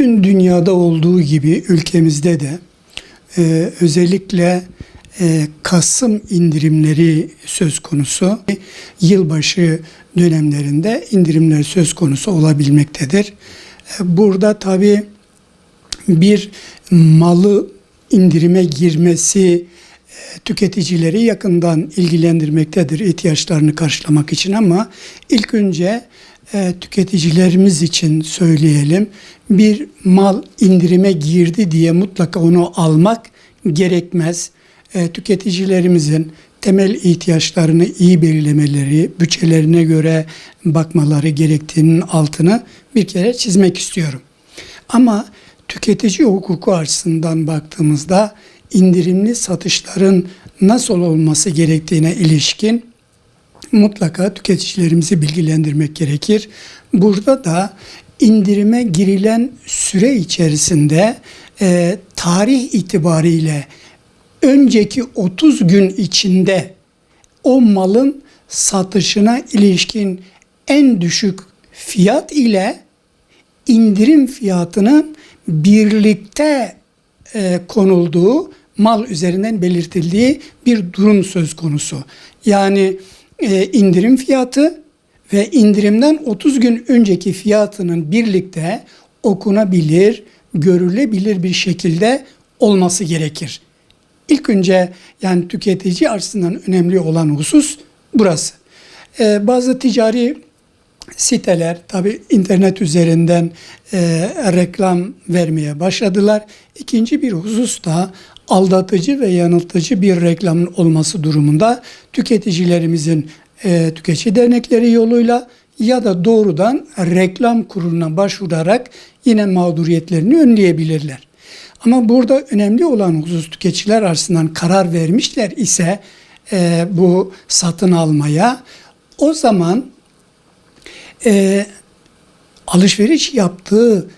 Bütün dünyada olduğu gibi ülkemizde de özellikle Kasım indirimleri söz konusu. Yılbaşı dönemlerinde indirimler söz konusu olabilmektedir. Burada tabii bir malı indirime girmesi tüketicileri yakından ilgilendirmektedir ihtiyaçlarını karşılamak için, ama ilk önce tüketicilerimiz için söyleyelim. Bir mal indirime girdi diye mutlaka onu almak gerekmez. Tüketicilerimizin temel ihtiyaçlarını iyi belirlemeleri, bütçelerine göre bakmaları gerektiğinin altını bir kere çizmek istiyorum. Ama tüketici hukuku açısından baktığımızda indirimli satışların nasıl olması gerektiğine ilişkin mutlaka tüketicilerimizi bilgilendirmek gerekir. Burada da indirime girilen süre içerisinde tarih itibariyle önceki 30 gün içinde o malın satışına ilişkin en düşük fiyat ile indirim fiyatının birlikte konulduğu, mal üzerinden belirtildiği bir durum söz konusu. Yani indirim fiyatı ve indirimden 30 gün önceki fiyatının birlikte okunabilir, görülebilir bir şekilde olması gerekir. İlk önce yani tüketici açısından önemli olan husus burası. Bazı ticari siteler tabi internet üzerinden reklam vermeye başladılar. İkinci bir husus da aldatıcı ve yanıltıcı bir reklamın olması durumunda tüketicilerimizin tüketici dernekleri yoluyla ya da doğrudan reklam kuruluna başvurarak yine mağduriyetlerini önleyebilirler. Ama burada önemli olan husus, tüketiciler açısından karar vermişler ise bu satın almaya, o zaman alışveriş yaptığı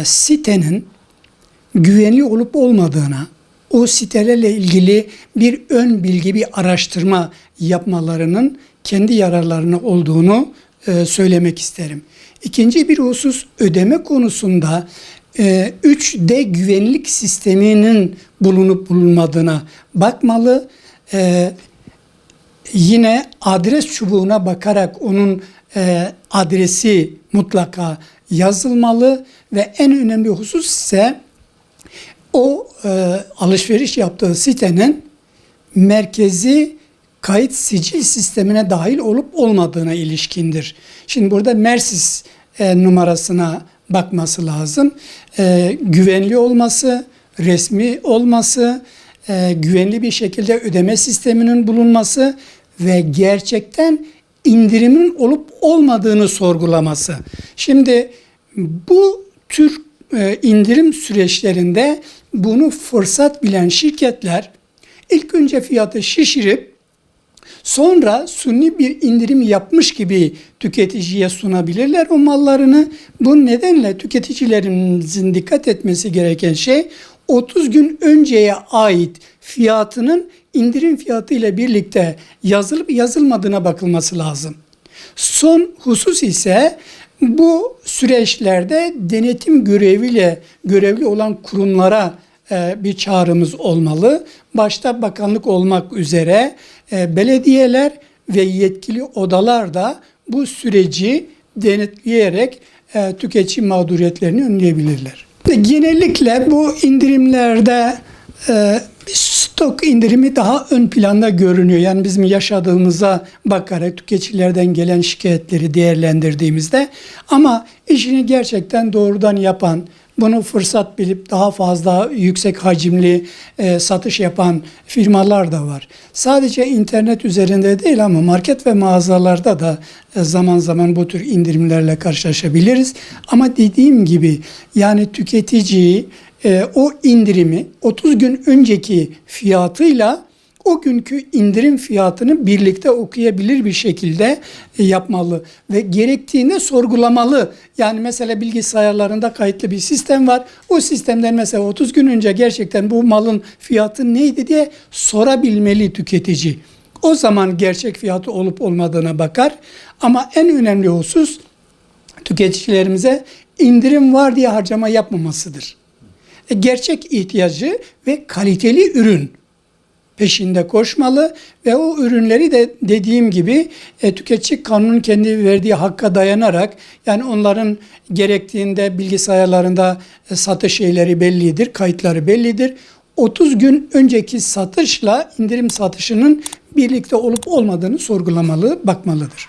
sitenin güvenli olup olmadığına, o sitelerle ilgili bir ön bilgi, bir araştırma yapmalarının kendi yararlarına olduğunu söylemek isterim. İkinci bir husus, ödeme konusunda 3D güvenlik sisteminin bulunup bulunmadığına bakmalı. Yine adres çubuğuna bakarak onun adresi mutlaka yazılmalı ve en önemli husus ise o alışveriş yaptığı sitenin merkezi kayıt sicil sistemine dahil olup olmadığına ilişkindir. Şimdi burada Mersis numarasına bakması lazım. Güvenli olması, resmi olması, güvenli bir şekilde ödeme sisteminin bulunması ve gerçekten indirimin olup olmadığını sorgulaması. Şimdi bu tür indirim süreçlerinde bunu fırsat bilen şirketler ilk önce fiyatı şişirip sonra suni bir indirim yapmış gibi tüketiciye sunabilirler o mallarını. Bu nedenle tüketicilerimizin dikkat etmesi gereken şey 30 gün önceye ait fiyatının indirim fiyatı ile birlikte yazılıp yazılmadığına bakılması lazım. Son husus ise bu süreçlerde denetim görevli olan kurumlara bir çağrımız olmalı. Başta bakanlık olmak üzere belediyeler ve yetkili odalar da bu süreci denetleyerek tüketici mağduriyetlerini önleyebilirler. Genellikle bu indirimlerde stok indirimi daha ön planda görünüyor. Yani bizim yaşadığımıza bakarak tüketicilerden gelen şikayetleri değerlendirdiğimizde, ama işini gerçekten doğrudan yapan, bunu fırsat bilip daha fazla yüksek hacimli satış yapan firmalar da var. Sadece internet üzerinde değil ama market ve mağazalarda da zaman zaman bu tür indirimlerle karşılaşabiliriz. Ama dediğim gibi yani tüketiciyi o indirimi 30 gün önceki fiyatıyla o günkü indirim fiyatını birlikte okuyabilir bir şekilde yapmalı ve gerektiğinde sorgulamalı. Yani mesela bilgisayarlarında kayıtlı bir sistem var. O sistemden mesela 30 gün önce gerçekten bu malın fiyatı neydi diye sorabilmeli tüketici. O zaman gerçek fiyatı olup olmadığına bakar. Ama en önemli husus, tüketicilerimize indirim var diye harcama yapmamasıdır. Gerçek ihtiyacı ve kaliteli ürün peşinde koşmalı ve o ürünleri de dediğim gibi tüketici kanunun kendi verdiği hakka dayanarak, yani onların gerektiğinde bilgisayarlarında satış şeyleri bellidir, kayıtları bellidir. 30 gün önceki satışla indirim satışının birlikte olup olmadığını sorgulamalı, bakmalıdır.